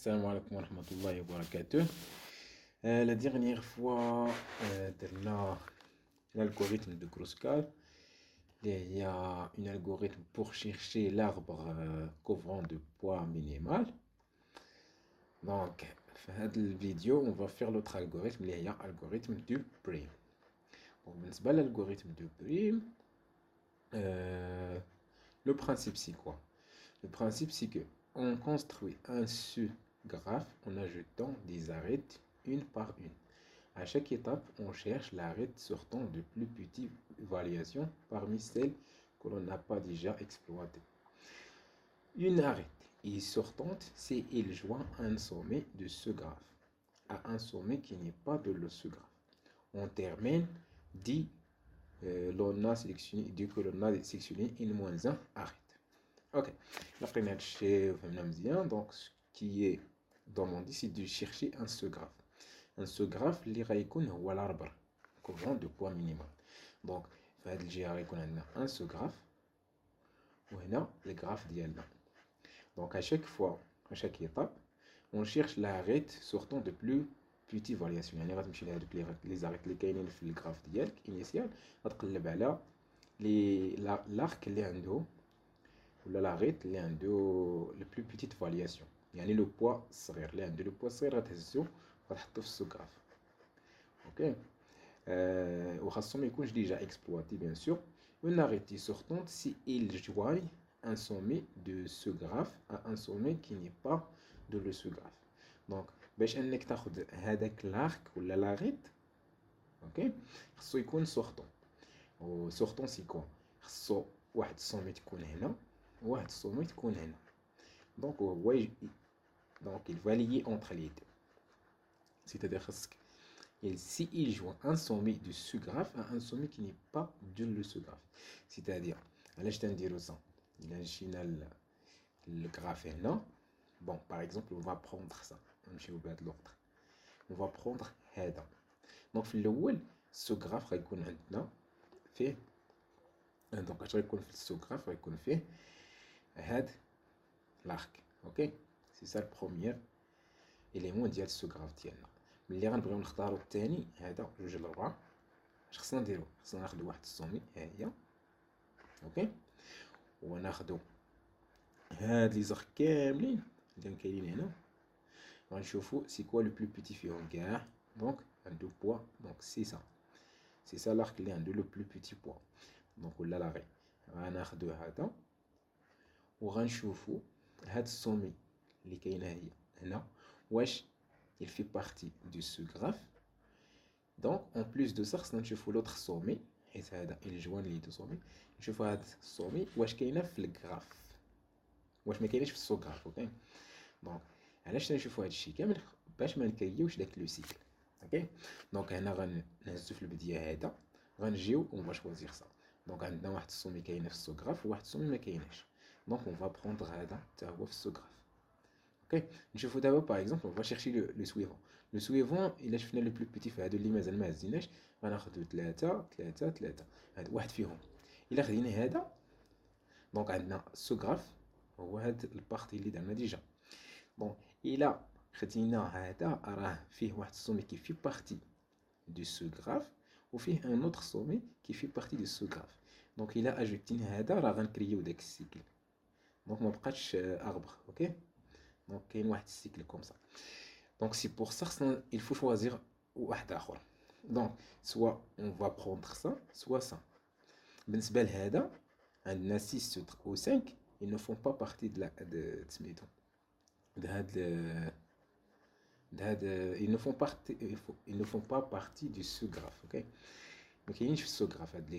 Salam alaikum wa rahmatullahi wa barakatuh. La dernière fois, درنا l'algorithme de Kruskal. Il y a un algorithme pour chercher l'arbre couvrant de poids minimal. Donc, dans cette vidéo, on va faire l'autre algorithme, il y a l'algorithme du prime. Donc, l'algorithme du prime, le principe c'est quoi? Le principe c'est que on construit un sous-graphe en ajoutant des arêtes une par une. À chaque étape, on cherche l'arête sortant de plus petites variations parmi celles que l'on n'a pas déjà exploitées. Une arête est sortante si il joint un sommet de ce graphe à un sommet qui n'est pas de le sous-graphe. On termine dit l'on a sélectionné, dès que l'on a sélectionné une moins 1 arête. Ok, donc ce qui est demandé, c'est de chercher un sous-graphe. Un sous-graphe, اللي غيكون هو l'arbre couvrant de poids minimal. Donc, في هذه الجهة غيكون عندنا un sous-graphe وهنا الجراف ديالنا. Donc, à chaque fois, à chaque étape, on cherche l'arête sortant de plus petites variations. يعني غتمشي لهذوك les arêtes اللي كاينين في الجراف ديالك initial غتقلب على l'arc اللي عنده ولا l'arête اللي عنده le plus petite variation. يعني le poids الصغير اللي عنده le poids الصغير غتهزو غتحطو في السوغراف. اوكي وخاصو ما يكونش ديجا اكسبلواتي بيان سور. Une arête sortante si il joint un sommet de ce graphe à un sommet qui n'est pas de le sous-graphe. Donc باش انك تاخذ هذاك l'arc ولا l'arête اوكي خاصو يكون sortant. و sortant سي كوا خاصو واحد السومي تكون هنا وواحد السومي تكون هنا. دونك هو donc il va lier entre les deux. C'est-à-dire si il joint un sommet du sous-graphe à un sommet qui n'est pas de le sous-graphe. C'est-à-dire, علاش تنديرو ça? إلا مشينا الجراف هنا. Bon, par exemple, on va prendre ça. نمشيو بهاد l'autre. On va prendre هذا. Donc في الأول السوغراف غيكون عندنا فيه donc اش غيكون في السوغراف غيكون فيه هاد l'arc. اوكي سي سا البروميير إليمون ديال السوغراف ديالنا. ملي غنبغيو نختارو الثاني هذا جوج لربعة اش خصنا نديرو؟ خصنا ناخدو واحد السومي ها هي اوكي وناخدو هاد لي زغ كاملين اللي كاينين هنا غنشوفو سي كوا لو بلو بيتي فيهم كاع. دونك عنده بوا دونك سي سا لارك اللي عنده لو بلو بيتي بوا. دونك ولا لا غي غناخدو هذا وغنشوفو هاد السومي اللي كاينه هي هنا واش il fait partie du sous-graphe. Donc en plus de ça خصنا نشوفو l'autre sommet حيت هذا il joint les deux sommets. نشوفو هاد السومي واش كاينه في الجراف واش ما كايناش في السوغراف. اوكي دونك علاش تنشوفو هاد الشيء كامل؟ باش ما نكريوش داك لو سيكل. اوكي دونك هنا غنهزو في البدايه هذا غنجيو اون فا شوازيغ سا. دونك عندنا واحد السومي كاينه في السوغراف وواحد السومي ما كايناش. دونك اون فا بروندر هذا حتى هو في السوغراف. Ok, je vous d'abord par exemple, on va chercher le suivant. Le suivant, il a fait le plus petit في هادو اللي مازال ما هزيناش. غناخدو 3 3 3 هاد واحد فيهم الا خدينا هذا. دونك عندنا السوغراف هو هاد البارتي اللي درنا ديجا. دونك الا خدينا هذا راه فيه واحد السومي كي في بارتي دو سوغراف وفيه ان اوتر سومي كي في بارتي دو سوغراف. دونك الا اجوتينا هذا راه غنكريو داك السيكل. دونك ما بقاتش اربر. اوكي Donc, il y a un cycle comme ça. Donc, c'est pour ça qu'il faut choisir واحد آخر. Donc, soit on va prendre ça, soit ça. بالنسبة لهذا عندنا 6 ou 5, ils ne font pas partie de ils ne font pas partie du sous-graphe. OK ما كاينينش في السوغراف هاد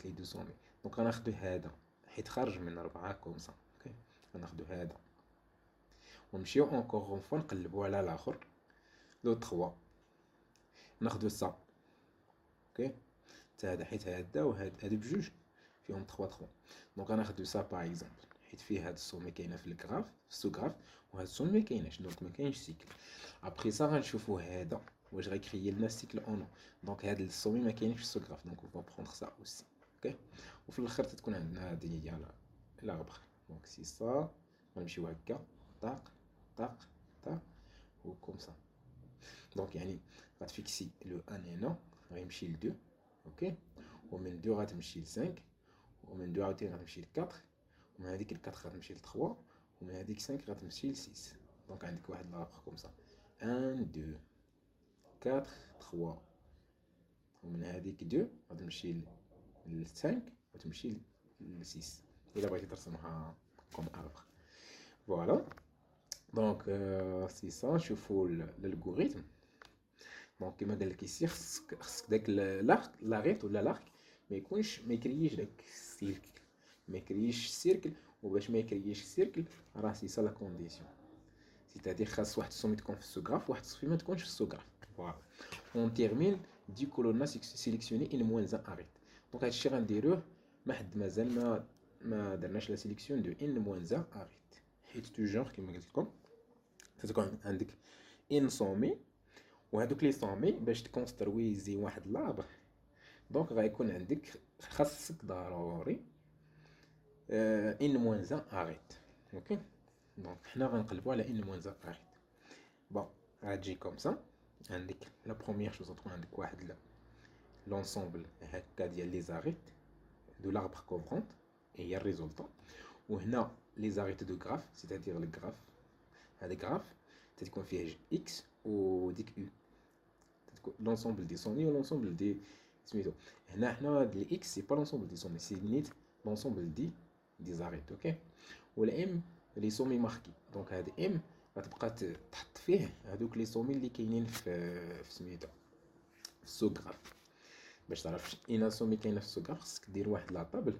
لي دو سومي. دونك غناخدو هذا حيت خارج من 4 كوم سا. اوكي غناخدو هذا ونمشيو اونكور اون فوا نقلبو على الاخر لو 3 ناخدو سا. اوكي حتى هذا حيت هذا وهادو بجوج فيهم 3 3. دونك غناخدو سا باغ اكزومبل حيت فيه هاد السومي كاينه في الجراف في السوغراف وهاد السومي ما كايناش. دونك ما كاينش سيكل. ابري سا غنشوفو هذا واش غيكريي لنا سيكل او نو. دونك هاد السومي ما كاينش في السوغراف. دونك اون فا بروندر سا اوسي. اوكي وفي الاخر تتكون عندنا هادي هي لا غبر. دونك سي سا غنمشيو هكا طاق طاق طاق دونك يعني غتفيكسي لو ان هنا غيمشي ل 2 اوكي ومن 2 غتمشي ل 5 ومن 2 عاوتاني غتمشي ل 4 ومن هذيك ل 4 غتمشي ل 3 ومن هذيك 5 غتمشي ل 6 دونك عندك واحد لابخ كوم سا 1 2 4 3 ومن هذيك 2 غتمشي ل 5 وتمشي ل 6 الا بغيتي ترسمها كوم اربخ فوالا دونك سي سا نشوفو الالغوريثم دونك كيما قال لك يسي خصك داك لاغيت ولا لارك ما يكريش داك السيركل ما يكريش السيركل وباش ما يكريش السيركل راه سي سا لا كونديسيون سيتادير خاص واحد السومي تكون في السوغراف واحد السومي ما تكونش في السوغراف فوالا اون تيرمين دي كولونا سيليكسيوني ان موان ان اريت دونك هادشي غنديروه ما حد مازال ما درناش لا سيليكسيون دو ان موان ان اريت حيت توجور كيما قلت لكم تتكون عندك ان سومي وهادوك لي سومي باش تكونسترويزي واحد لابر دونك غيكون عندك خاصك ضروري ان موان ان اريت اوكي دونك حنا غنقلبوا على ان موان ان اريت بون غتجي كوم سا عندك لا بروميير شوز تكون عندك واحد لونسومبل هكا ديال لي زاريت دو لاربر كوفرونت هي الريزولطون وهنا لي زاريت دو غراف سيتادير لو غراف هذا غراف تتكون فيه اكس وديك يو l'ensemble des sommiers ou l'ensemble des سميتو هنا حنا هاد لي اكس سي با l'ensemble des sommiers سي نيت l'ensemble دي زاريت اوكي ولا ام لي سومي ماركي دونك هاد ام غتبقى تحط فيه هادوك لي سومي اللي كاينين في سميتو في السوغراف باش تعرف اين سومي كاينه في السوغراف خصك دير واحد لا طابل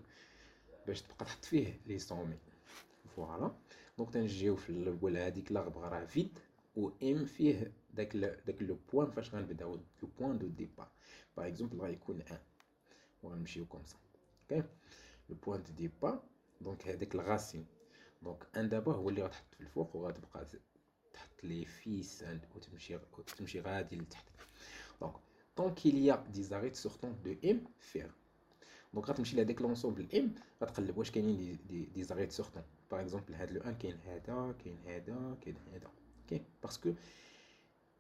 باش تبقى تحط فيه لي سومي فوالا دونك تنجيو في الاول هذيك لاغبغ راه فيد و ام فيه داك لو بوين فاش غنبداو لو بوين دو ديبار باغ اكزومبل غيكون 1 وغنمشيو كوم سا اوكي لو بوين دو ديبار دونك هذاك الغاسين دونك ان دابا هو اللي غتحط في الفوق وغتبقى تحط لي فيس وتمشي غادي لتحت دونك طون كيليا دي زاريت سورتون دو ام فير دونك غتمشي لهداك لونسومبل ام غتقلب واش كاينين دي زاريت سورتون باغ اكزومبل هاد لو 1 كاين هذا كاين هذا كاين هذا اوكي باسكو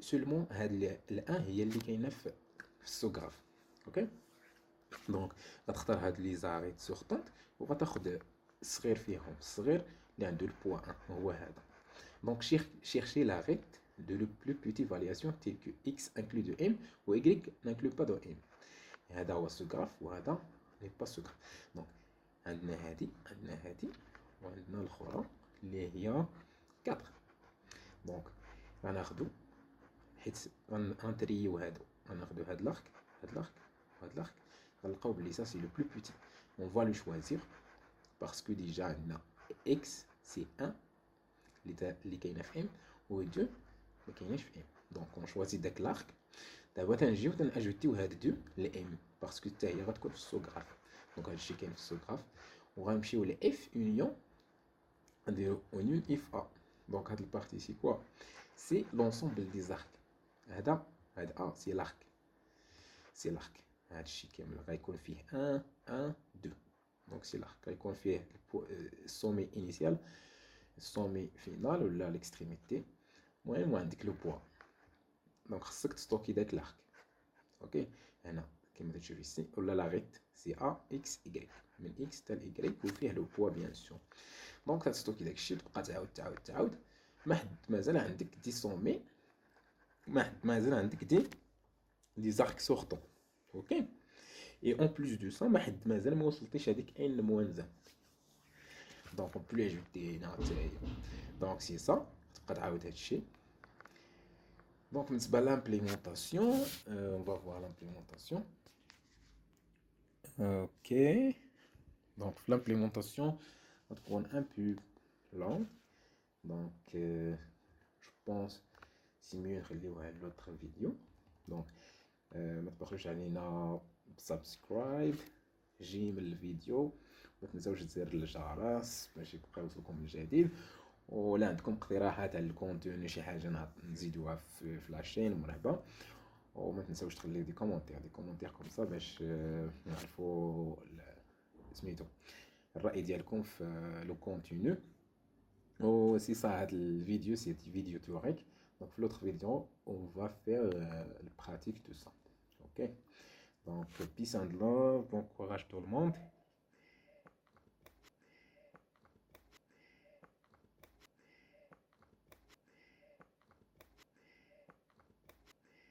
سولمون هاد ال1 هي اللي كاينه في السوغراف اوكي دونك غتختار هاد لي زاريت سورتونت وغتاخد الصغير فيهم الصغير اللي عنده البوا 1 هو هذا دونك chercher la règle de le plus petite variation telle que x inclut de m ou y n'inclut pas de m هذا هو السوغراف وهذا لي با سوغراف دونك عندنا هادي وعندنا الاخرى اللي هي 4 دونك غناخدو حيت غنتريو هادو غناخدو هاد لارك وهاد لارك غنلقاو بلي سا سي لو بلو بوتي اون فوا لو شوازير باسكو ديجا عندنا اكس سي 1 اللي كاينه في ام و 2 ما كايناش في ام دونك اون شوازي داك لارك دابا تنجيو تناجوتيو هاد 2 لام باسكو حتى هي غتكون في السوغراف دونك هادشي كاين في السوغراف وغنمشيو ل اف اونيون نديرو اونيون اف ا دونك هاد البارتي سي كوا سي لونسومبل دي زارك هذا ا سي لارك هادشي كامل غيكون فيه 1 1 2 دونك سي لارك غيكون فيه السومي انيسيال السومي فينال ولا ليكستريميتي المهم عندك لو بوا دونك خصك تستوكي داك لارك اوكي هنا كما تشوف ici ولا لاغيت سي ا اكس واي من اكس حتى لاي وفيه لو بوا بيان سور دونك تستوكي داكشي تبقى تعاود ما حد مازال عندك دي سومي ما حد مازال عندك دي زارك سورتون اوكي اي اون بليس دو سا ما حد مازال ما وصلتيش هذيك ان موان دونك اون بلو اجوتي هنا حتى هي دونك سي سا تبقى تعاود هادشي دونك بالنسبه لامبليمونطاسيون on va voir l'implémentation ok donc l'implémentation va prendre un peu long donc je pense c'est mieux نخليوها l'autre vidéo donc ما تبخلوش علينا سبسكرايب جيم الفيديو ما تنساوش تزر الجرس باش يبقى يوصلكم الجديد ولا عندكم اقتراحات على الكونتوني شي حاجه نزيدوها في لاشين مرحبا وما تنساوش تخليو دي كومونتير كوم سا باش نعرفوا سميتو الراي ديالكم في لو كونتوني Oh, si ça a le vidéo, c'est une vidéo théorique. Donc, l'autre vidéo, on va faire la pratique de ça. Ok? Donc, peace and love, bon courage tout le monde.